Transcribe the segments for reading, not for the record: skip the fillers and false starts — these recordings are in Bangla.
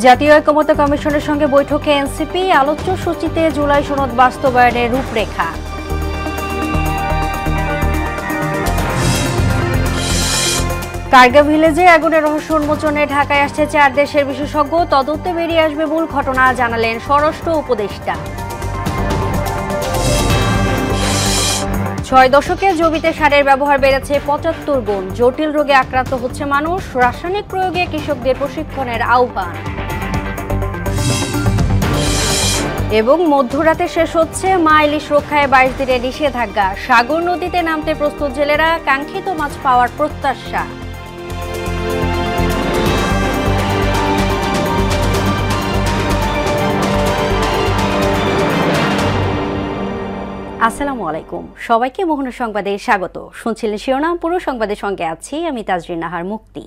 জাতীয় ঐকমত্য কমিশনের সঙ্গে বৈঠকে এনসিপি, আলোচ্য সূচিতে জুলাই সনদ বাস্তবায়নের রূপরেখা। কার্গা ভিলেজে আগুনের রহস্য উন্মোচনে ঢাকায় আসছে 4 দেশের বিশেষজ্ঞ, তদন্তে বেরিয়ে আসবে মূল ঘটনা, জানালেন স্বরাষ্ট্র উপদেষ্টা। 6 দশকে জমিতে সারের ব্যবহার বেড়েছে 75 গুণ, জটিল রোগে আক্রান্ত হচ্ছে মানুষ, রাসায়নিক প্রয়োগে কৃষকদের প্রশিক্ষণের আহ্বান। এবং মধ্যরাতে শেষ হচ্ছে মা ইলিশ রক্ষায় 22 দিনের নিষেধাজ্ঞা, সাগর নদীতে নামতে প্রস্তুত জেলেরা, কাঙ্ক্ষিত মাছ পাওয়ার প্রত্যাশা। আসসালামু আলাইকুম, সবাইকে মোহনা সংবাদে স্বাগত। শুনছিলেন শিরোনাম, পুরো সংবাদের সঙ্গে আছি আমি তাজরিন নাহার মুক্তি।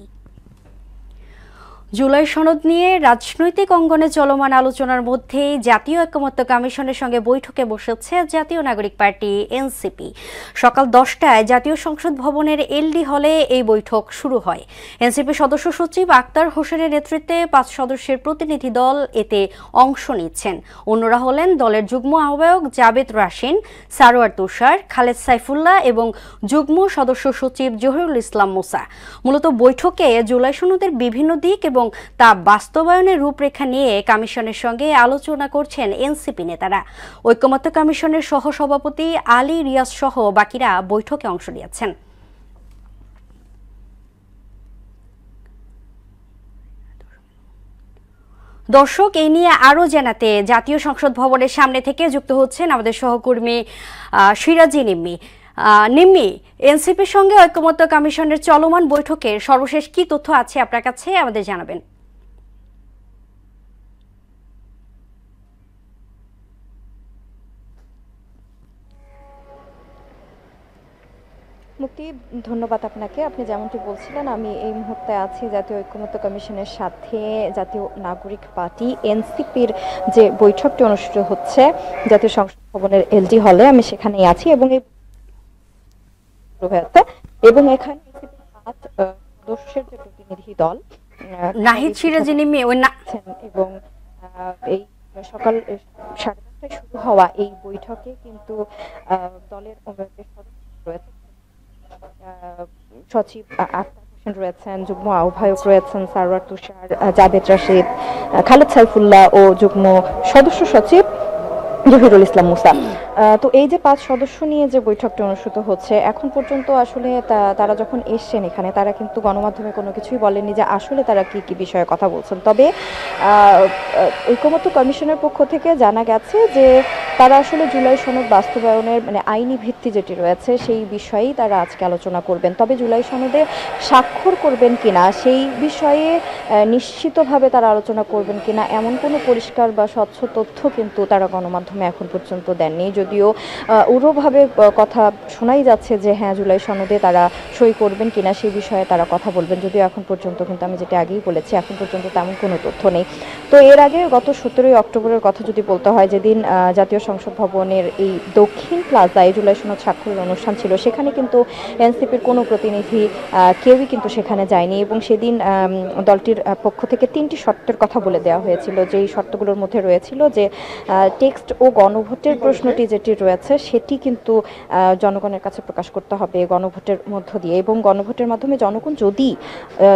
জুলাই সনদ নিয়ে রাজনৈতিক অঙ্গনে চলমান আলোচনার মধ্যেই জাতীয় ঐকমত্য কমিশনের সঙ্গে বৈঠকে বসেছে জাতীয় নাগরিক পার্টি এনসিপি। সকাল 10টায় জাতীয় সংসদ ভবনের এলডি হলে এই বৈঠক শুরু হয়। এনসিপি সদস্য সচিব আক্তার হোসেনের নেতৃত্বে 5 সদস্যের প্রতিনিধি দল এতে অংশ নিচ্ছেন। অন্যরা হলেন দলের যুগ্ম আহ্বায়ক জাবেদ রাশিন, সারোয়ার তুষার, খালেদ সাইফুল্লাহ এবং যুগ্ম সদস্য সচিব জহিরুল ইসলাম মুসা। মূলত বৈঠকে জুলাই সনদের বিভিন্ন দিক এবং তা বাস্তবায়নের রূপরেখা নিয়ে কমিশনের সঙ্গে আলোচনা করছেন এনসিপি নেতারা। ঐকমত্য কমিশনের সহসভাপতি আলী রিয়াজ সহ বাকিরা বৈঠকে অংশ নিয়েছেন। দর্শক, এই নিয়ে আরো জানাতে জাতীয় সংসদ ভবনের সামনে থেকে যুক্ত হচ্ছেন আমাদের সহকর্মী সিরাজি নিম্মি। নিম্মি, এনসিপির সঙ্গে ঐকমত্য কমিশনের চলমান বৈঠকের সর্বশেষ কি তথ্য আছে আপনার কাছে, আমাদের জানাবেন। মুক্তি, ধন্যবাদ আপনাকে। আপনি যেমনটি বলছিলেন, আমি এই মুহূর্তে আছি জাতীয় ঐকমত্য কমিশনের সাথে জাতীয় নাগরিক পার্টি এনসিপির যে বৈঠকটি অনুষ্ঠিত হচ্ছে জাতীয় সংসদ ভবনের এলডি হলে, আমি সেখানেই আছি এবং এখানে সদস্যের যে প্রতিনিধি দল নাহিদ সিরাজি নিম্মি এবং এই সকাল 10:30টায় শুরু হওয়া এই বৈঠকে কিন্তু দলের সদস্য রয়েছে, সচিব আক্তার হোসেন রয়েছেন, যুগ্ম আহ্বায়ক রয়েছেন সারোয়ার তুষার, জাবেদ রাশিদ, খালেদ সাইফুল্লাহ ও যুগ্ম সদস্য সচিব জহিরুল ইসলাম মুসা। তো এই যে 5 সদস্য নিয়ে যে বৈঠকটি অনুষ্ঠিত হচ্ছে, এখন পর্যন্ত আসলে তারা যখন এসছেন এখানে, তারা কিন্তু গণমাধ্যমে কোনো কিছুই বলেননি যে আসলে তারা কি কি বিষয়ে কথা বলছেন। তবে ঐকমত্য কমিশনের পক্ষ থেকে জানা গেছে যে তারা আসলে জুলাই সনদ বাস্তবায়নের আইনি ভিত্তি যেটি রয়েছে সেই বিষয়েই তারা আজকে আলোচনা করবেন। তবে জুলাই সনদে স্বাক্ষর করবেন কিনা সেই বিষয়ে নিশ্চিতভাবে তারা আলোচনা করবেন কিনা এমন কোনো পরিষ্কার বা স্বচ্ছ তথ্য কিন্তু তারা গণমাধ্যমে এখন পর্যন্ত দেননি। যদিও উড়োভাবে কথা শোনাই যাচ্ছে যে হ্যাঁ, জুলাই সনদে তারা সই করবেন কিনা সেই বিষয়ে তারা কথা বলবেন, যদিও এখন পর্যন্ত কিন্তু আমি যেটা আগেই বলেছি এখন পর্যন্ত তেমন কোনো তথ্য নেই। তো এর আগে গত 17ই অক্টোবরের কথা যদি বলতে হয়, যেদিন জাতীয় সংসদ ভবনের এই দক্ষিণ প্লাজায় জুলাই সনদ স্বাক্ষরের অনুষ্ঠান ছিল, সেখানে কিন্তু এনসিপির কোনো প্রতিনিধি কেউই কিন্তু সেখানে যায়নি এবং সেদিন দলটির পক্ষ থেকে 3টি শর্তের কথা বলে দেওয়া হয়েছিল। যেই শর্তগুলোর মধ্যে রয়েছিল যে টেক্সট ও গণভোটের প্রশ্নটি যেটি রয়েছে সেটি কিন্তু জনগণের কাছে প্রকাশ করতে হবে গণভোটের মধ্য দিয়ে, এবং গণভোটের মাধ্যমে জনগণ যদি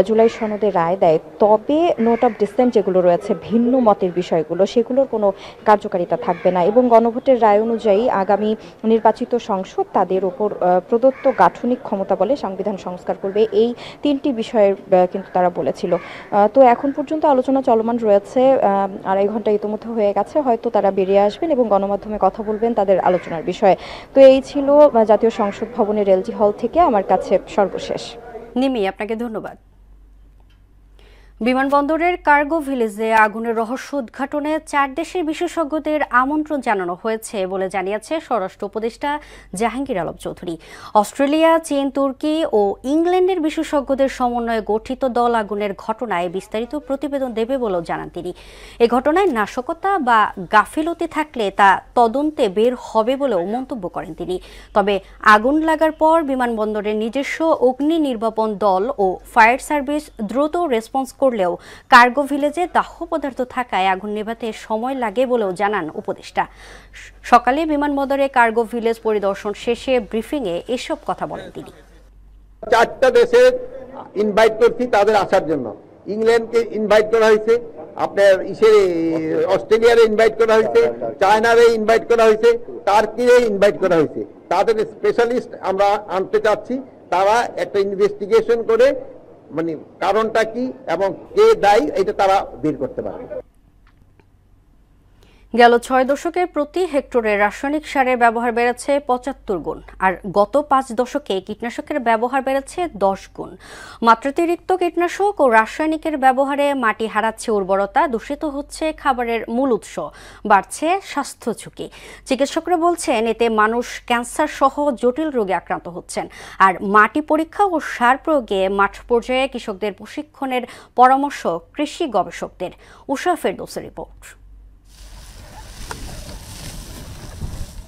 জুলাই সনদে রায় দেয় তবে নোট অফ ডিসেন্ট যেগুলো রয়েছে ভিন্ন মতের বিষয়গুলো, সেগুলোর কোনো কার্যকারিতা থাকবে না এবং গণভোটের রায় অনুযায়ী আগামী নির্বাচিত সংসদ তাদের উপর প্রদত্ত গাঠনিক ক্ষমতা বলে সংবিধান সংস্কার করবে। এই 3টি বিষয়ের কিন্তু তারা বলেছিল। তো এখন পর্যন্ত আলোচনা চলমান রয়েছে, 2.5 ঘন্টা ইতিমধ্যে হয়ে গেছে, হয়তো তারা বেরিয়ে আসবেন এবং গণমাধ্যমে কথা বলবেন তাদের আলোচনার বিষয়ে। তো এই ছিল জাতীয় সংসদ ভবনের এলজি হল থেকে আমার কাছে সর্বশেষ। নিমি, আপনাকে ধন্যবাদ। বিমানবন্দরের কার্গো ভিলেজে আগুনের রহস্য উদ্ঘাটনে 4 দেশের বিশেষজ্ঞদের আমন্ত্রণ জানানো হয়েছে বলে জানিয়েছে স্বরাষ্ট্র উপদেষ্টা জাহাঙ্গীর আলম চৌধুরী। অস্ট্রেলিয়া, চীন, তুর্কি ও ইংল্যান্ডের বিশেষজ্ঞদের সমন্বয়ে গঠিত দল আগুনের ঘটনায় বিস্তারিত প্রতিবেদন দেবে বলেও জানান তিনি। এ ঘটনায় নাশকতা বা গাফিলতি থাকলে তা তদন্তে বের হবে বলেও মন্তব্য করেন তিনি। তবে আগুন লাগার পর বিমানবন্দরের নিজস্ব অগ্নি নির্বাপন দল ও ফায়ার সার্ভিস দ্রুত রেসপন্স করতে করলেও কার্গো ভিলেজে দাহ্য পদার্থ থাকায় আগুন নেভাতে সময় লাগে বলেও জানান উপদেষ্টা। সকালে বিমানবন্দরে কার্গো ভিলেজ পরিদর্শন শেষে ব্রিফিংয়ে এসব কথা বলেন তিনি। 4টা দেশে ইনভাইট করছি তাদের আসার জন্য। ইংল্যান্ডকে ইনভাইট করা হয়েছে, আপনার অস্ট্রেলিয়ারে ইনভাইট করা হয়েছে, চায়নারে ইনভাইট করা হয়েছে, টার্কিরে ইনভাইট করা হয়েছে। তাদের স্পেশালিস্ট আমরা আনতে চাচ্ছি, তারা একটা ইনভেস্টিগেশন করে মানে কারণটা কি এবং কে দায়ী এটা তারা বের করতে পারবে। গেল 6 দশকে প্রতি হেক্টরে রাসায়নিক সারের ব্যবহার বেড়েছে 75 গুণ, আর গত 5 দশকে কীটনাশকের ব্যবহার বেড়েছে 10 গুণ। মাত্রাতিরিক্ত কীটনাশক ও রাসায়নিকের ব্যবহারে মাটি হারাচ্ছে উর্বরতা, দূষিত হচ্ছে খাবারের মূল উৎস, বাড়ছে স্বাস্থ্য ঝুঁকি। চিকিৎসকরা বলছেন এতে মানুষ ক্যান্সার সহ জটিল রোগে আক্রান্ত হচ্ছেন। আর মাটি পরীক্ষা ও সার প্রয়োগে মাঠ পর্যায়ে কৃষকদের প্রশিক্ষণের পরামর্শ কৃষি গবেষকদের। উষা ফেরদৌসের রিপোর্ট।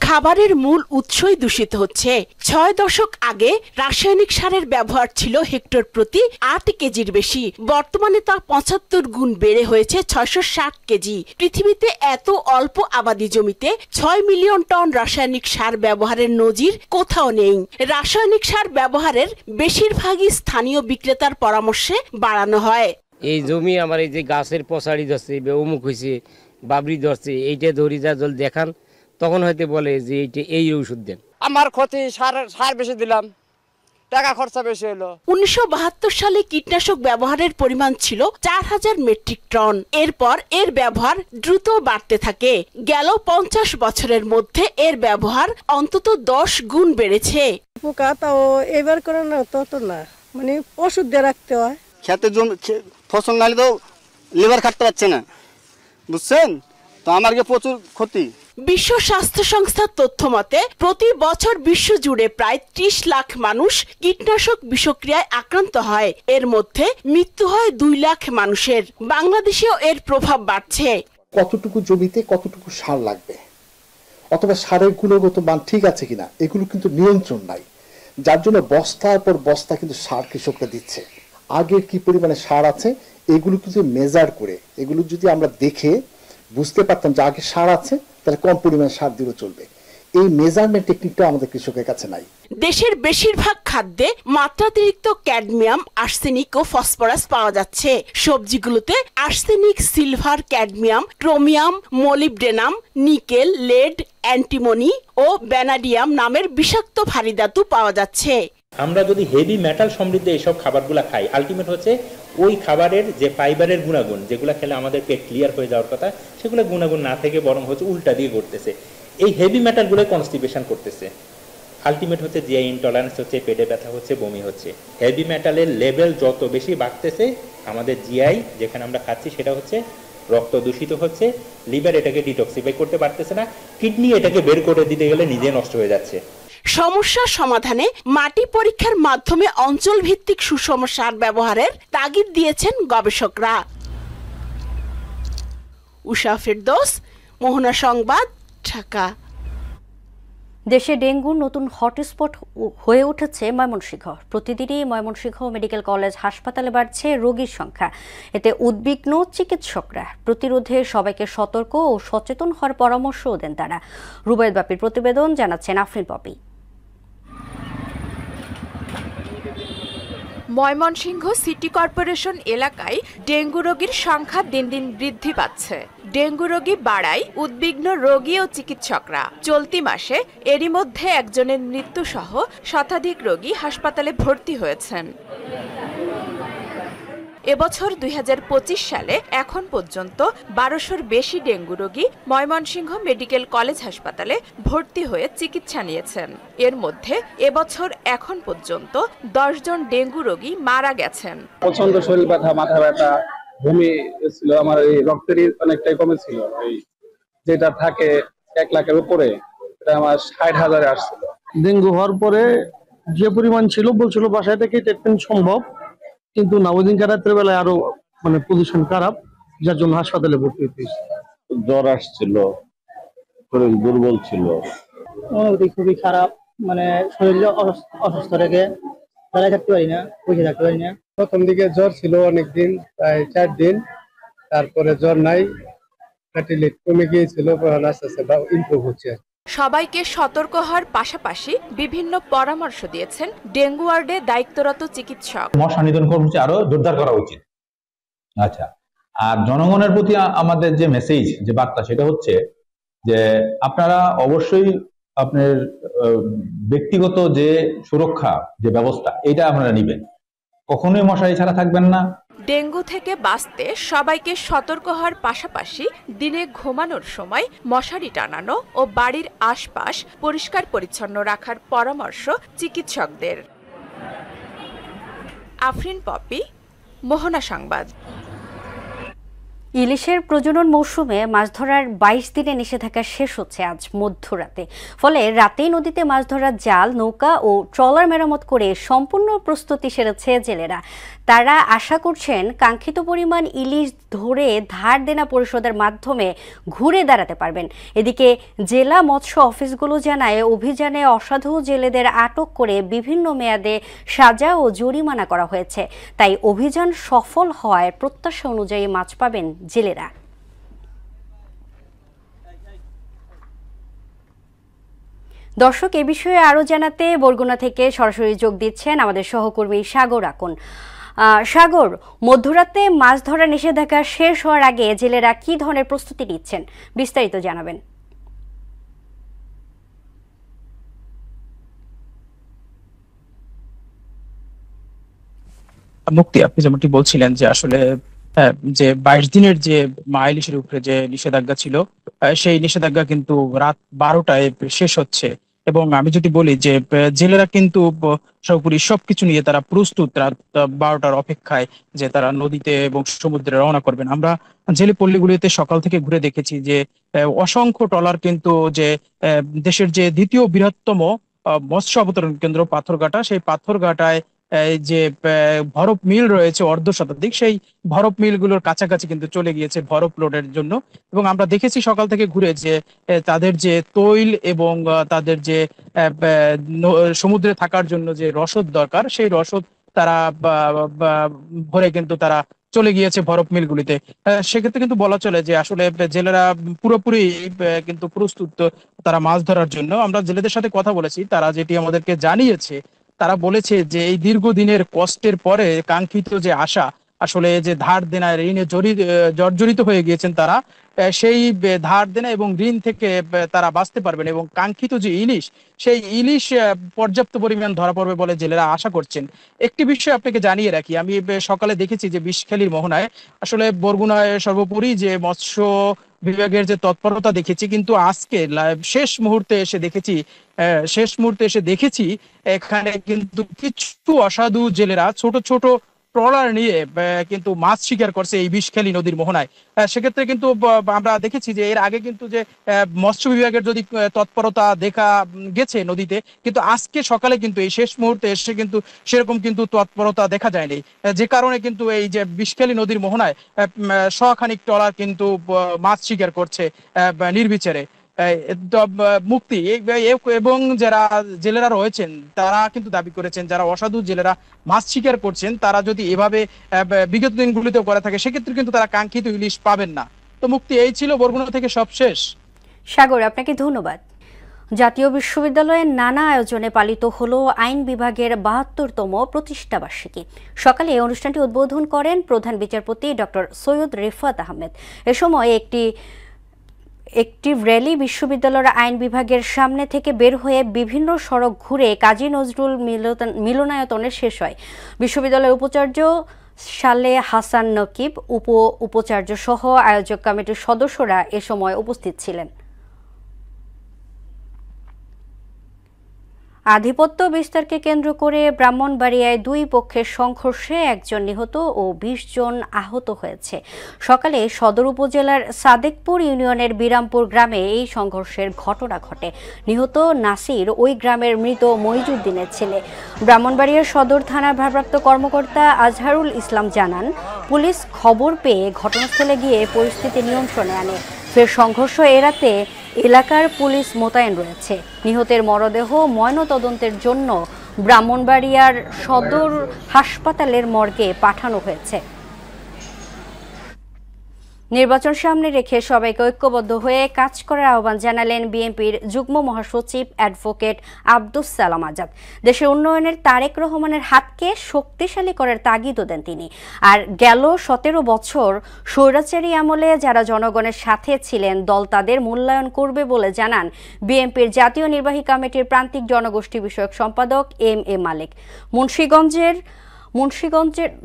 খাবারের মূল উৎসই দূষিত হচ্ছে। 6 দশক আগে রাসায়নিক সারের ব্যবহার ছিল হেক্টর প্রতি 8 কেজির বেশি, বর্তমানে তা 75 গুণ বেড়ে হয়েছে 660 কেজি। পৃথিবীতে এত অল্প আবাদি জমিতে 6 মিলিয়ন টন রাসায়নিক সার ব্যবহারের নজির কোথাও নেই। রাসায়নিক সার ব্যবহারের বেশিরভাগই স্থানীয় বিক্রেতার পরামর্শে বাড়ানো হয়। এই জমি আমার এই যে গাছের পচাড়ি ধরছে, অমুক হয়েছে, বাবরি ধরছে, এইটা ধরি যা জল দেখান, তখন হয়তো বলে যে এই ওষুধ দেন। আমার ক্ষতি, সার বেশি দিলাম, টাকা খরচা বেশি হলো। 1972 সালে কীটনাশক ব্যবহারের পরিমাণ ছিল 4000 মেট্রিক টন। এরপর এর ব্যবহার দ্রুত বাড়তে থাকে। গেল 50 বছরের মধ্যে এর ব্যবহার অন্তত 10 গুণ বেড়েছে। পোকা তাও এবার করে না, তত না, মানে ওষুধ দিয়ে রাখতে হয়। খেতে জমি ফসল নালে তো লেবার খাটতে পারছে না, বুঝছেন তো, আমার প্রচুর ক্ষতি। বিশ্ব স্বাস্থ্য সংস্থার তথ্য মতে প্রতি বছর বিশ্বজুড়ে প্রায় 30 লাখ মানুষ কীটনাশক বিষক্রিয়ায় আক্রান্ত হয়। এর মধ্যে মৃত্যু হয় 2 লাখ মানুষের। বাংলাদেশেও এর প্রভাব বাড়ছে। কতটুকু জমিতে কতটুকু সার লাগবে অথবা সারের গুণগত মান ঠিক আছে কিনা এগুলো কিন্তু নিয়ন্ত্রণ নাই, যার জন্য বস্তার পর বস্তা কিন্তু সার কৃষকরা দিচ্ছে। আগের কি পরিমাণে সার আছে এগুলো কিন্তু মেজার করে, এগুলো যদি আমরা দেখে বুঝতে পারতাম যে আগে সার আছে তাহলে কম পরিমাণে সার দিলেও চলবে। এই মেজারমেন্ট টেকনিকটা আমাদের কৃষকের কাছে নাই। দেশের বেশিরভাগ খাদ্যে মাত্রাতিরিক্ত ক্যাডমিয়াম, আর্সেনিক ও ফসফরাস পাওয়া যাচ্ছে। সবজিগুলোতে arsenic, silver, cadmium, chromium, molybdenum, nickel, lead, antimony ও ভ্যানাডিয়াম নামের বিষাক্ত ভারী ধাতু পাওয়া যাচ্ছে। আমরা যদি হেভি মেটাল সমৃদ্ধ এইসব খাবারগুলো খাই, আলটিমেট হচ্ছে ওই খাবারের যে ফাইবারের গুণাগুণ, যেগুলো খেলে আমাদের পেট ক্লিয়ার হয়ে যাওয়ার কথা, সেগুলো গুণাগুণ না থেকে বরং হচ্ছে উল্টা দিয়ে ঘটতেছে। এই হেভি মেটালগুলো কনস্টিপেশন করতেছে। আলটিমেট হচ্ছে জিআই ইনটলারেন্স হচ্ছে, পেটে ব্যথা হচ্ছে, বমি হচ্ছে। হেভি মেটালের লেভেল যত বেশি বাড়তেছে, আমাদের জিআই যেখানে আমরা খাচ্ছি সেটা হচ্ছে রক্ত দূষিত হচ্ছে, লিভার এটাকে ডিটক্সিফাই করতে পারতেছে না, কিডনি এটাকে বের করে দিতে গেলে নিজে নষ্ট হয়ে যাচ্ছে। সমস্যার সমাধানে মাটি পরীক্ষার মাধ্যমে অঞ্চল ভিত্তিক সুষম সার ব্যবহারের তাগিদ দিয়েছেন গবেষকরা। উষা ফেরদৌস, মোহনা সংবাদ, ঢাকা। দেশে ডেঙ্গুর নতুন হটস্পট হয়ে উঠেছে ময়মনসিংহ। প্রতিদিনই ময়মনসিংহ মেডিকেল কলেজ হাসপাতালে বাড়ছে রোগীর সংখ্যা। এতে উদ্বিগ্ন চিকিৎসকরা। প্রতিরোধে সবাইকে সতর্ক ও সচেতন হওয়ার পরামর্শও দেন তারা। রুবায়েত বাপির প্রতিবেদন, জানাচ্ছেন আফরিন পপি। ময়মনসিংহ সিটি কর্পোরেশন এলাকায় ডেঙ্গু রোগীর সংখ্যা দিন দিন বৃদ্ধি পাচ্ছে। ডেঙ্গু রোগী বাড়ায় উদ্বিগ্ন রোগী ও চিকিৎসকরা। চলতি মাসে এরই মধ্যে একজনের মৃত্যুসহ শতাধিক রোগী হাসপাতালে ভর্তি হয়েছেন। এবছর 2025 সালে এখন পর্যন্ত 1200-র বেশি ডেঙ্গু রোগী ময়মনসিংহ মেডিকেল কলেজ হাসপাতালে ভর্তি হয়ে চিকিৎসা নিয়েছেন। এর মধ্যে এবছর এখন পর্যন্ত 10 জন ডেঙ্গু রোগী মারা গেছেন। প্রচন্ড শরীর ব্যথা, মাথা ব্যথা, বমি ছিল, আমার এই রক্তের অনেকটাই কমেছিল। এই যেটা থাকে 1 লাখের উপরে, এটা আমার 60,000-এ আসছিল। ডেঙ্গু হওয়ার পরে যে পরিমাণ ছিল বলছিল বাসায় থেকে ট্রিটমেন্ট সম্ভব, কিন্তু না, ওই দিন রাতের বেলায় আরো পজিশন খারাপ, যার জন্য হাসপাতালে ভর্তি হতে হয়েছে। জ্বর আসছিল, শরীর দুর্বল ছিল, অনুভূতি খুবই খারাপ, শরীর অসুস্থ রেখে বেলায় থাকতে পারি না, বসে থাকতে পারি না। প্রথম দিকে জ্বর ছিল অনেকদিন, প্রায় 4 দিন, তারপরে জ্বর নাই, প্লেটলেট কমে গিয়েছিল, আস্তে আস্তে ইমপ্রুভ হচ্ছে। সবাইকে সতর্ক হওয়ার পাশাপাশি বিভিন্ন পরামর্শ দিয়েছেন ডেঙ্গু ওয়ার্ডে দায়িত্বরত চিকিৎসক। মশা নিধন কর্মসূচি আরো জোরদার করা উচিত। আচ্ছা, আর জনগণের প্রতি আমাদের যে মেসেজ, যে বার্তা, সেটা হচ্ছে যে আপনারা অবশ্যই আপনার ব্যক্তিগত যে সুরক্ষা যে ব্যবস্থা, এটা আপনারা নিবেন, কখনোই মশারি ছাড়া থাকবেন না। ডেঙ্গু থেকে বাঁচতে সবাইকে সতর্ক হওয়ার পাশাপাশি দিনে ঘুমানোর সময় মশারি টানানো ও বাড়ির আশপাশ পরিষ্কার পরিচ্ছন্ন রাখার পরামর্শ চিকিৎসকদের। আফরিন পপি, মোহনা সংবাদ। ইলিশের প্রজনন মৌসুমে মাছ ধরার 22 দিনের নিষেধাজ্ঞা শেষ হচ্ছে আজ মধ্যরাতে। ফলে রাতেই নদীতে মাছ ধরার জাল, নৌকা ও ট্রলার মেরামত করে সম্পূর্ণ প্রস্তুতি সেরেছে জেলেরা। তারা আশা করছেন কাঙ্ক্ষিত পরিমাণ ইলিশ ধরে ধার দেনা পরিশোধের মাধ্যমে ঘুরে দাঁড়াতে পারবেন। এদিকে জেলা মৎস্য অফিসগুলো জানায় অভিযানে অসাধু জেলেদের আটক করে বিভিন্ন মেয়াদে সাজা ও জরিমানা করা হয়েছে। তাই অভিযান সফল হওয়ায় প্রত্যাশা অনুযায়ী মাছ পাবেন জেলেরা। দর্শক, এ বিষয়ে আরো জানাতে বরগুনা থেকে সরাসরি যোগ দিচ্ছেন আমাদের সহকর্মী সাগর আকন। সাগর, মধ্যরাতে মাছ ধরা নিষেধাজ্ঞা শেষ হওয়ার আগে জেলেরা কি ধরনের প্রস্তুতি নিচ্ছেন, বিস্তারিত জানাবেন। মুক্তি, আপনি যেমনটি বলছিলেন যে আসলে যে 22 দিনের যে ইলিশের উপরে যে নিষেধাজ্ঞা ছিল, সেই নিষেধাজ্ঞা কিন্তু রাত 12টায় শেষ হচ্ছে। এবং আমি যদি বলি যে জেলেরা কিন্তু সর্বোপরি সবকিছু নিয়ে তারা প্রস্তুত রাত 12টার অপেক্ষায় যে তারা নদীতে এবং সমুদ্রে রওনা করবেন। আমরা জেলে পল্লীগুলিতে সকাল থেকে ঘুরে দেখেছি যে অসংখ্য ট্রলার কিন্তু যে দেশের যে দ্বিতীয় বৃহত্তম মৎস্য অবতরণ কেন্দ্র পাথরঘাটা, সেই পাথরঘাটায় যে বরফ মিল রয়েছে অর্ধশতাধিক, সেই বরফ মিলগুলোর কাছাকাছি কিন্তু চলে গিয়েছে বরফ লোডের জন্য। এবং আমরা দেখেছি সকাল থেকে ঘুরে যে তাদের যে তৈল এবং তাদের যে সমুদ্রে থাকার জন্য যে রসদ দরকার, সেই রসদ তারা ভরে কিন্তু তারা চলে গিয়েছে বরফ মিলগুলিতে। সেক্ষেত্রে কিন্তু বলা চলে যে আসলে জেলেরা পুরোপুরি কিন্তু প্রস্তুত তারা মাছ ধরার জন্য। আমরা জেলেদের সাথে কথা বলেছি, তারা যেটি আমাদেরকে জানিয়েছে, তারা বলেছে যে এই দীর্ঘদিনের কষ্টের পরে কাঙ্ক্ষিত যে আশা, আসলে যে ধার দেনায় ঋণে জর্জরিত হয়ে গিয়েছেন তারা, সেই ধার দেনা এবং ঋণ থেকে তারা বাঁচতে পারবেন এবং কাঙ্ক্ষিত যে ইলিশ, সেই ইলিশ পর্যাপ্ত পরিমাণ ধরা পড়বে বলে জেলেরা আশা করছেন। একটি বিষয় আপনাকে জানিয়ে রাখি, আমি সকালে দেখেছি যে বিষখালীর মোহনায় আসলে বরগুনায় সর্বোপরি যে মৎস্য বিভাগের যে তৎপরতা দেখেছি, কিন্তু আজকে শেষ মুহূর্তে এসে দেখেছি এখানে কিন্তু কিছু অসাধু জেলেরা ছোট ছোট ট্রলার নিয়ে কিন্তু মাছ শিকার করছে এই বিষখালী নদীর মোহনায়। সেক্ষেত্রে কিন্তু আমরা দেখেছি যে এর আগে কিন্তু যে মৎস্য বিভাগের যদি তৎপরতা দেখা গেছে নদীতে, কিন্তু আজকে সকালে কিন্তু এই শেষ মুহূর্তে এসে কিন্তু সেরকম কিন্তু তৎপরতা দেখা যায়নি, যে কারণে কিন্তু এই যে বিষখালী নদীর মোহনায় শখানিক ট্রলার কিন্তু মাছ শিকার করছে নির্বিচারে। মুক্তি এবং যারা জেলেরা রয়েছেন তারা কিন্তু দাবি করেছেন, যারা অসাধু জেলেরা মাছ শিকার করছেন তারা যদি এভাবে বিগত দিনগুলিতেও করে থাকে, সেক্ষেত্রে কিন্তু তারা কাঙ্ক্ষিত ইলিশ পাবেন না। তো মুক্তি, এই ছিল বরগুনা থেকে সবশেষ। সাগর, আপনাকে ধন্যবাদ। জাতীয় বিশ্ববিদ্যালয়ের নানা আয়োজনে পালিত হলো আইন বিভাগের ৭২তম প্রতিষ্ঠাবার্ষিকী। সকালে অনুষ্ঠানটি উদ্বোধন করেন প্রধান বিচারপতি ডক্টর সৈয়দ রেফাত আহমেদ। এ সময় একটি র্যালি বিশ্ববিদ্যালয়ের আইন বিভাগের সামনে থেকে বের হয়ে বিভিন্ন সড়ক ঘুরে কাজী নজরুল মিলনায়তনে শেষ হয়। বিশ্ববিদ্যালয়ের উপাচার্য সালে হাসান নকিব, উপাচার্য সহ আয়োজক কমিটির সদস্যরা এ সময় উপস্থিত ছিলেন। আধিপত্য বিস্তারকে কেন্দ্র করে ব্রাহ্মণবাড়িয়ায় দুই পক্ষের সংঘর্ষে একজন নিহত ও ২০ জন আহত হয়েছে। সকালে সদর উপজেলার সাদেকপুর ইউনিয়নের বিরামপুর গ্রামে এই সংঘর্ষের ঘটনা ঘটে। নিহত নাসির ওই গ্রামের মৃত মইজুদ্দিনের ছেলে। ব্রাহ্মণবাড়িয়ার সদর থানার ভারপ্রাপ্ত কর্মকর্তা আজহারুল ইসলাম জানান, পুলিশ খবর পেয়ে ঘটনাস্থলে গিয়ে পরিস্থিতি নিয়ন্ত্রণে আনে। ফের সংঘর্ষ এড়াতে এলাকার পুলিশ মোতায়েন রয়েছে। নিহতের মরদেহ ময়নাতদন্তের জন্য ব্রাহ্মণবাড়িয়ার সদর হাসপাতালের মর্গে পাঠানো হয়েছে। নির্বাচন সামনে রেখে সবাইকে ঐক্যবদ্ধ হয়ে কাজ করার আহ্বান জানালেন বিএনপির যুগ্ম মহাসচিব অ্যাডভোকেট আব্দুস সালাম আজাদ। দেশের উন্নয়নের তারেক রহমানের হাতকে শক্তিশালী করার তাগিদও দেন তিনি। আর গেল 17 বছর স্বৈরাচারী আমলে যারা জনগণের সাথে ছিলেন দল তাদের মূল্যায়ন করবে বলে জানান বিএনপির জাতীয় নির্বাহী কমিটির প্রান্তিক জনগোষ্ঠী বিষয়ক সম্পাদক এম এ মালেক। মুন্সিগঞ্জের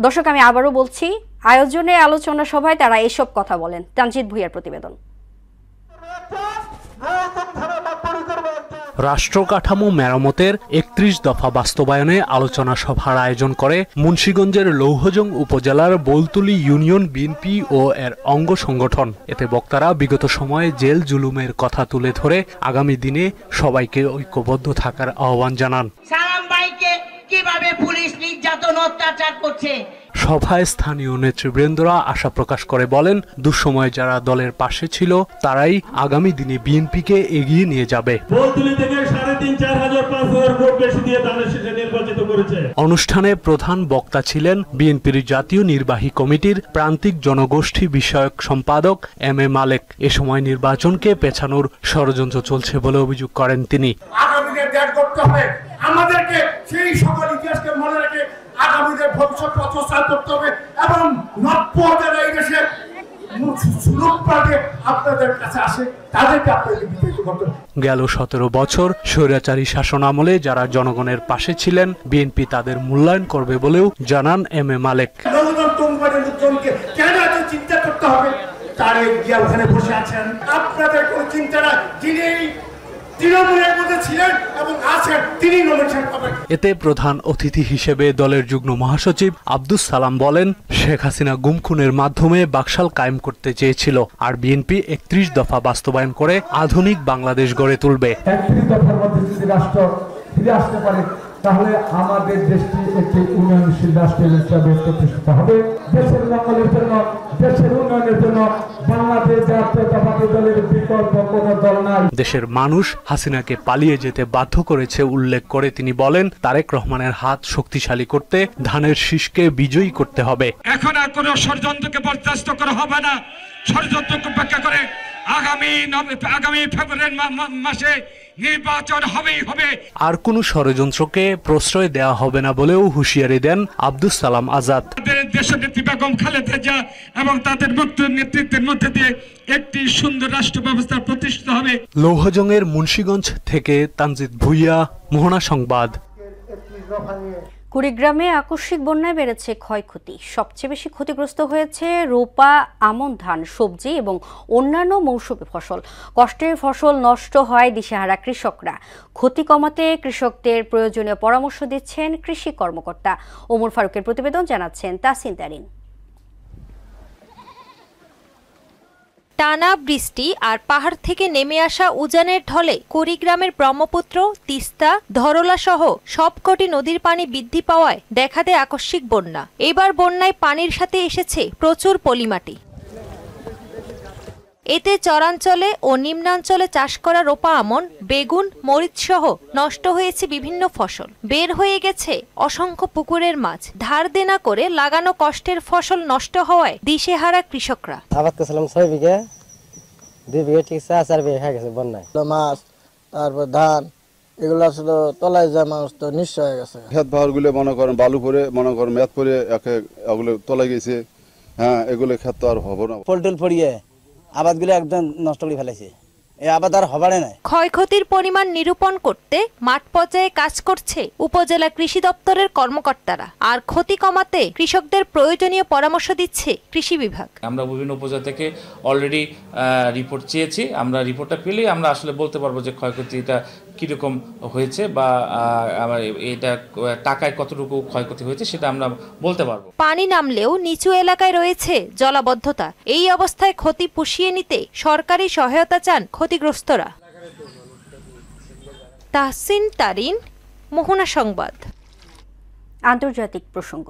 দর্শক, আমি আবারও বলছি, আয়োজনে আলোচনা সভায় তারা এসব কথা বলেন। তানজিদ ভুঁইয়ার প্রতিবেদন। রাষ্ট্র কাঠামো মেরামতের 31 দফা বাস্তবায়নে আলোচনা সভার আয়োজন করে মুন্সিগঞ্জের লৌহজং উপজেলার বলতুলি ইউনিয়ন বিএনপি ও এর অঙ্গ সংগঠন। এতে বক্তারা বিগত সময়ে জেল জুলুমের কথা তুলে ধরে আগামী দিনে সবাইকে ঐক্যবদ্ধ থাকার আহ্বান জানান। কিভাবে পুলিশ নির্যাতন অত্যাচার করছে। সভায় স্থানীয় নেতৃবৃন্দরা আশা প্রকাশ করে বলেন, দুঃসময়ে যারা দলের পাশে ছিল তারাই আগামী দিনে বিএনপিকে এগিয়ে নিয়ে যাবে। অনুষ্ঠানে প্রধান বক্তা ছিলেন বিএনপির জাতীয় নির্বাহী কমিটির প্রান্তিক জনগোষ্ঠী বিষয়ক সম্পাদক এম এ মালেক। এ সময় নির্বাচনকে পেছানোর ষড়যন্ত্র চলছে বলে অভিযোগ করেন তিনি। আমাদেরকে সেই সকল ইতিহাসকে মনে রেখে আগামীতে ভবিষ্যৎ প্রচেষ্টা করতে হবে এবং নব্য যারা এই দেশের আপনাদের কাছে আসে তাদেরকে আপনাদের বিতাড়িত করতে হবে। গেল 17 বছর স্বৈরাচারী শাসন আমলে যারা জনগণের পাশে ছিলেন বিএনপি তাদের মূল্যায়ন করবে বলেও জানান এম এ মালেক। কেন এত চিন্তা করতে হবে? তারেক জিয়া ওখানে বসে আছেন, আপনাদের কোনো চিন্তা না। যিনি এতে প্রধান অতিথি হিসেবে দলের যুগ্ম মহাসচিব আব্দুস সালাম বলেন, শেখ হাসিনা গুম খুনের মাধ্যমে বাকশাল কায়েম করতে চেয়েছিল, আর বিএনপি 31 দফা বাস্তবায়ন করে আধুনিক বাংলাদেশ গড়ে তুলবে। 31 দফার মধ্যে যদি রাষ্ট্র ফিরে আসতে পারে তাহলে আমাদের দেশটি একটি উন্নয়নশীল রাষ্ট্র হিসেবে প্রতিষ্ঠিত হবে। দেশের মঙ্গলের জন্য, দেশের উন্নয়নের জন্য বাংলাদেশ জাতীয়তাবাদী দলের বিকল্প কোনো দল নাই। দেশের মানুষ হাসিনাকে পালিয়ে যেতে বাধ্য করেছে উল্লেখ করে তিনি বলেন, তারেক রহমানের হাত শক্তিশালী করতে ধানের শীষকে বিজয়ী করতে হবে। এখন আর কোনো ষড়যন্ত্রকে বরদাস্ত করা হবে না। ষড়যন্ত্রকে উপেক্ষা করে আগামী ফেব্রুয়ারি মাসে নির্বাচন হবেই হবে। আর কোনো ষড়যন্ত্রকে প্রশ্রয় দেওয়া হবে না বলেও হুঁশিয়ারি দেন আব্দুস সালাম আজাদ। দেশনেত্রী বেগম খালেদা জিয়া এবং তাদের নেতৃত্বের মধ্যে দিয়ে একটি সুন্দর রাষ্ট্র ব্যবস্থা প্রতিষ্ঠিত হবে। লৌহজংয়ের মুন্সিগঞ্জ থেকে তানজিদ ভুঁইয়া, মোহনা সংবাদ। কুড়িগ্রামে আকস্মিক বন্যায় বেড়েছে ক্ষয়ক্ষতি। সবচেয়ে বেশি ক্ষতিগ্রস্ত হয়েছে রোপা, আমন ধান, সবজি এবং অন্যান্য মৌসুমী ফসল। কষ্টের ফসল নষ্ট হয় দিশেহারা কৃষকরা। ক্ষতি কমাতে কৃষকদের প্রয়োজনীয় পরামর্শ দিচ্ছেন কৃষি কর্মকর্তা। ওমর ফারুকের প্রতিবেদন, জানাচ্ছেন তাসিন তারিন। টানা বৃষ্টি আর পাহাড় থেকে নেমে আসা উজানের ঢলে কুড়িগ্রামের ব্রহ্মপুত্র, তিস্তা, ধরলা সহ সবকটি নদীর পানি বৃদ্ধি পাওয়ায় দেখা দেয় আকস্মিক বন্যা। এবার বন্যায় পানির সাথে এসেছে প্রচুর পলিমাটি। এতে চরাঞ্চলে ও নিম্নাঞ্চলে চাষ করা রোপা, আমন, বেগুন, মরিচ সহ নষ্ট হয়েছে বিভিন্ন ফসল। বের হয়ে গেছে অসংখ্য পুকুরের মাছ। ধার দেনা করে লাগানো কষ্টের ফসল নষ্ট হওয়ায় দিশেহারা কৃষকরা। আবাদ করছিলাম 6 বিঘা, 2 বিঘা ঠিক আছে, 4 বিঘা হয়ে গেছে বন্যায়। মাছ, তারপর ধান, এগুলো আসলে তলায় যায়, মানুষ তো নিঃস্ব হয়ে গেছে। ক্ষেত বাহার গুলো মনে করেন বালু পরে, মনে করেন মেদ পরে এগুলো তলায় গেছে। হ্যাঁ, এগুলো ক্ষেত তো আর হবে না। ফলটুল পড়িয়ে আবাদগুলো একদম নষ্ট করে ফেলেছে। এই আবাদ আর হবারে নাই। ক্ষয়ক্ষতির পরিমাণ নিরূপণ করতে মাঠ পর্যায়ে কাজ করছে উপজেলা কৃষি দপ্তরের কর্মকর্তারা। আর ক্ষতি কমাতে কৃষকদের প্রয়োজনীয় পরামর্শ দিচ্ছে কৃষি বিভাগ। আমরা বিভিন্ন উপজেলা থেকে অলরেডি রিপোর্ট চেয়েছি। আমরা রিপোর্টটা পেলেই আমরা আসলে বলতে পারবো যে ক্ষয়ক্ষতিটা কিরকম হয়েছে বা এটা টাকায় কতটুকু ক্ষয়ক্ষতি হয়েছে সেটা আমরা বলতে পারবো। পানি নামলেও নিচু এলাকায় রয়েছে জলাবদ্ধতা। এই অবস্থায় ক্ষতি পুষিয়ে নিতে সরকারি সহায়তা চান ক্ষতিগ্রস্তরা। তাহসিন তারিন, মোহনা সংবাদ। আন্তর্জাতিক প্রসঙ্গ।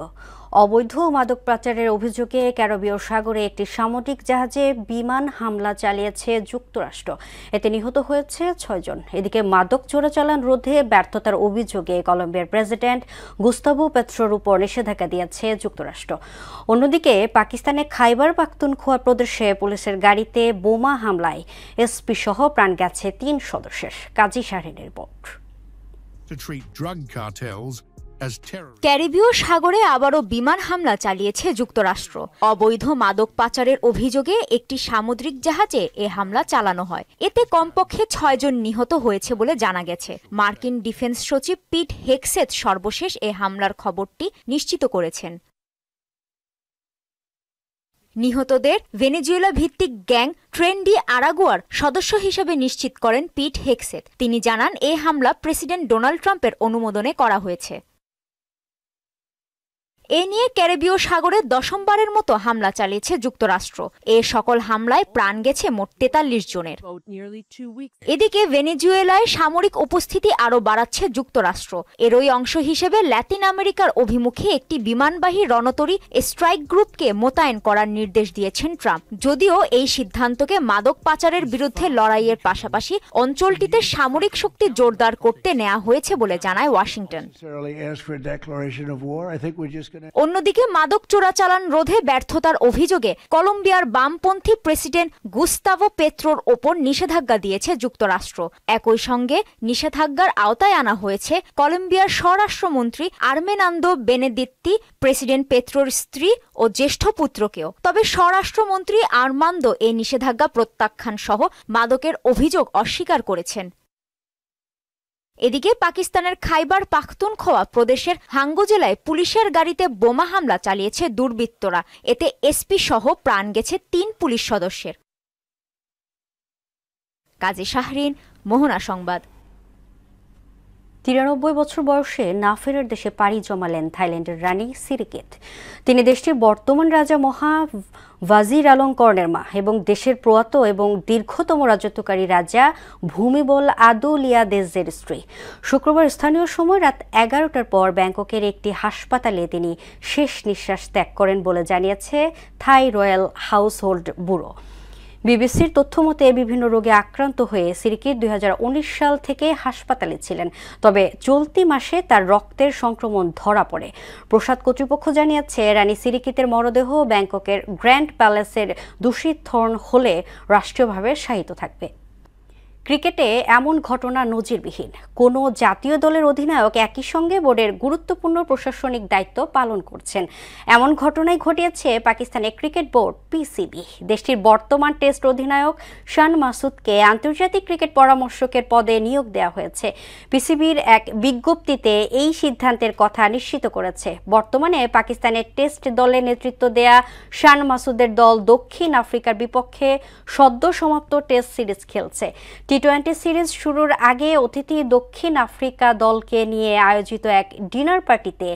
অবৈধ মাদক পাচারের অভিযোগে ক্যারিবীয় সাগরে একটি সামরিক জাহাজে বিমান হামলা চালিয়েছে যুক্তরাষ্ট্র। এতে নিহত হয়েছে 6 জন। এদিকে মাদক চোরাচালান রোধে ব্যর্থতার অভিযোগে কলম্বিয়ার প্রেসিডেন্ট গুস্তাভো পেত্রোর উপর নিষেধাজ্ঞা দিয়েছে যুক্তরাষ্ট্র। অন্যদিকে পাকিস্তানে খাইবার পাখতুনখোয়া প্রদেশে পুলিশের গাড়িতে বোমা হামলায় এসপি সহ প্রাণ গেছে 3 সদস্যের। কাজী শাহরিনের রিপোর্ট। ক্যারিবীয় সাগরে আবারও বিমান হামলা চালিয়েছে যুক্তরাষ্ট্র। অবৈধ মাদক পাচারের অভিযোগে একটি সামুদ্রিক জাহাজে এ হামলা চালানো হয়। এতে কমপক্ষে 6 জন নিহত হয়েছে বলে জানা গেছে। মার্কিন ডিফেন্স সচিব পিট হেগসেথ সর্বশেষ এ হামলার খবরটি নিশ্চিত করেছেন। নিহতদের ভেনেজুয়েলা ভিত্তিক গ্যাং ট্রেন ডি আরাগুয়ার সদস্য হিসেবে নিশ্চিত করেন পিট হেগসেথ। তিনি জানান এ হামলা প্রেসিডেন্ট ডোনাল্ড ট্রাম্পের অনুমোদনে করা হয়েছে। এ নিয়ে ক্যারিবীয় সাগরে 10মবারের মতো হামলা চালিয়েছে যুক্তরাষ্ট্র। এ সকল হামলায় প্রাণ গেছে মোট 43 জনের। এদিকে ভেনেজুয়েলায় সামরিক উপস্থিতি আরও বাড়াচ্ছে যুক্তরাষ্ট্র। এরই অংশ হিসেবে ল্যাটিন আমেরিকার অভিমুখে একটি বিমানবাহী রণতরী স্ট্রাইক গ্রুপকে মোতায়েন করার নির্দেশ দিয়েছেন ট্রাম্প। যদিও এই সিদ্ধান্তকে মাদক পাচারের বিরুদ্ধে লড়াইয়ের পাশাপাশি অঞ্চলটিতে সামরিক শক্তি জোরদার করতে নেওয়া হয়েছে বলে জানায় ওয়াশিংটন। অন্যদিকে মাদক চোরাচালান রোধে ব্যর্থতার অভিযোগে কলম্বিয়ার বামপন্থী প্রেসিডেন্ট গুস্তাভো পেত্রোর ওপর নিষেধাজ্ঞা দিয়েছে যুক্তরাষ্ট্র। একই সঙ্গে নিষেধাজ্ঞার আওতায় আনা হয়েছে কলম্বিয়ার স্বরাষ্ট্রমন্ত্রী আর্মেনান্দো বেনেদিত্তি, প্রেসিডেন্ট পেত্রোর স্ত্রী ও জ্যেষ্ঠ পুত্রকেও। তবে স্বরাষ্ট্রমন্ত্রী আর্মান্দো এই নিষেধাজ্ঞা প্রত্যাখ্যান সহ মাদকের অভিযোগ অস্বীকার করেছেন। এদিকে পাকিস্তানের খাইবার পাখতুনখোয়া প্রদেশের হাঙ্গু জেলায় পুলিশের গাড়িতে বোমা হামলা চালিয়েছে দুর্বৃত্তরা। এতে এসপি সহ প্রাণ গেছে 3 পুলিশ সদস্যের। কাজী শাহরিন, মোহনা সংবাদ। 93 বছর বয়সে না ফেরার দেশে পাড়ি জমালেন থাইল্যান্ডের রানী সিরিকিত। তিনি দেশটির বর্তমান রাজা মহা ভাজিরালঙ্কর্ণের মা এবং দেশের প্রয়াত এবং দীর্ঘতম রাজত্বকারী রাজা ভূমিবল আদুলিয়াদেজের স্ত্রী। শুক্রবার স্থানীয় সময় রাত 11টার পর ব্যাংককের একটি হাসপাতালে তিনি শেষ নিঃশ্বাস ত্যাগ করেন বলে জানিয়েছে থাই রয়্যাল হাউসহোল্ড ব্যুরো। বিবিসির তথ্যমতে বিভিন্ন রোগে আক্রান্ত হয়ে সিরিকিত 2019 সাল থেকে হাসপাতালে ছিলেন। তবে চলতি মাসে তার রক্তের সংক্রমণ ধরা পড়ে। প্রসাদ কর্তৃপক্ষ জানিয়েছে রানী সিরিকিতের মরদেহ ব্যাংককের গ্র্যান্ড প্যালেসের দুশিত থর্ন হলে রাষ্ট্রীয়ভাবে শায়িত থাকবে। ক্রিকেটে এমন ঘটনা নজিরবিহীন। কোনো জাতীয় দলের অধিনায়ক একই সঙ্গে বোর্ডের গুরুত্বপূর্ণ প্রশাসনিক দায়িত্ব পালন করছেন। এমন ঘটনাই ঘটিয়েছে পাকিস্তানের ক্রিকেট বোর্ড পিসিবি। দেশটির বর্তমান টেস্ট অধিনায়ক শান মাসুদকে আন্তর্জাতিক ক্রিকেট পরামর্শকের পদে নিয়োগ দেওয়া হয়েছে। পিসিবির এক বিজ্ঞপ্তিতে এই সিদ্ধান্তের কথা নিশ্চিত করেছে। বর্তমানে পাকিস্তানের টেস্ট দলে নেতৃত্ব দেয়া শান মাসুদের দল দক্ষিণ আফ্রিকার বিপক্ষে সদ্য সমাপ্ত টেস্ট সিরিজ খেলছে। টি-20 সিরিজ শুরুর আগে অতিথি দক্ষিণ আফ্রিকা দলকে নিয়ে আয়োজিত এক ডিনার পার্টিতে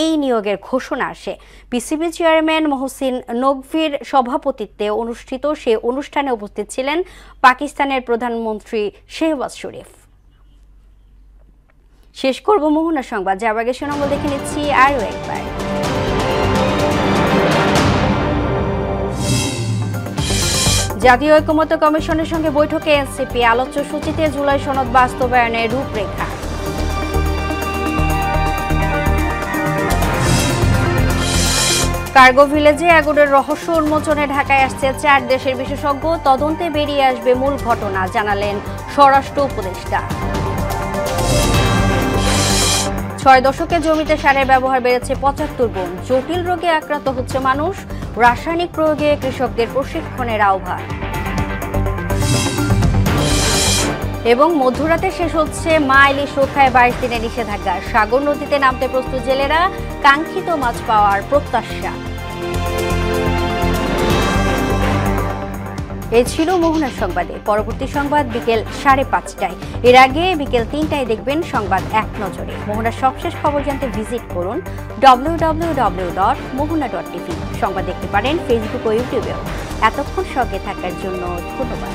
এই নিয়োগের ঘোষণা আসে। পিসিবি চেয়ারম্যান মহসিন নকভির সভাপতিত্বে অনুষ্ঠিত সে অনুষ্ঠানে উপস্থিত ছিলেন পাকিস্তানের প্রধানমন্ত্রী শেহবাজ শরীফ। শেষ করব মোহনা সংবাদ। যাবার আগে শিরোনাম দেখে নিচ্ছি আরও একবার। জাতীয় ঐকমত্য কমিশনের সঙ্গে বৈঠকে এনসিপি। আলোচ্য সূচিতে জুলাই সনদ বাস্তবায়নের রূপরেখা। কার্গো ভিলেজে আগুনের রহস্য উন্মোচনে ঢাকায় আসছে 4 দেশের বিশেষজ্ঞ। তদন্তে বেরিয়ে আসবে মূল ঘটনা, জানালেন স্বরাষ্ট্র উপদেষ্টা। 6 দশকে জমিতে সারের ব্যবহার বেড়েছে 75 গুণ। জটিল রোগে আক্রান্ত হচ্ছে মানুষ। রাসায়নিক প্রয়োগে কৃষকদের প্রশিক্ষণের আহ্বান। এবং মধ্যরাতে শেষ হচ্ছে মা ইলিশ রক্ষায় 22 দিনের নিষেধাজ্ঞা। সাগর নদীতে নামতে প্রস্তুত জেলেরা, কাঙ্ক্ষিত মাছ পাওয়ার প্রত্যাশা। এই ছিল মোহনার সংবাদে। পরবর্তী সংবাদ বিকেল 5:30টায়। এর আগে বিকেল 3টায় দেখবেন সংবাদ এক নজরে। মোহনার সবশেষ খবর জানতে ভিজিট করুন www.mohuna.tv। সংবাদ দেখতে পারেন ফেসবুক ও ইউটিউবেও। এতক্ষণ সঙ্গে থাকার জন্য ধন্যবাদ।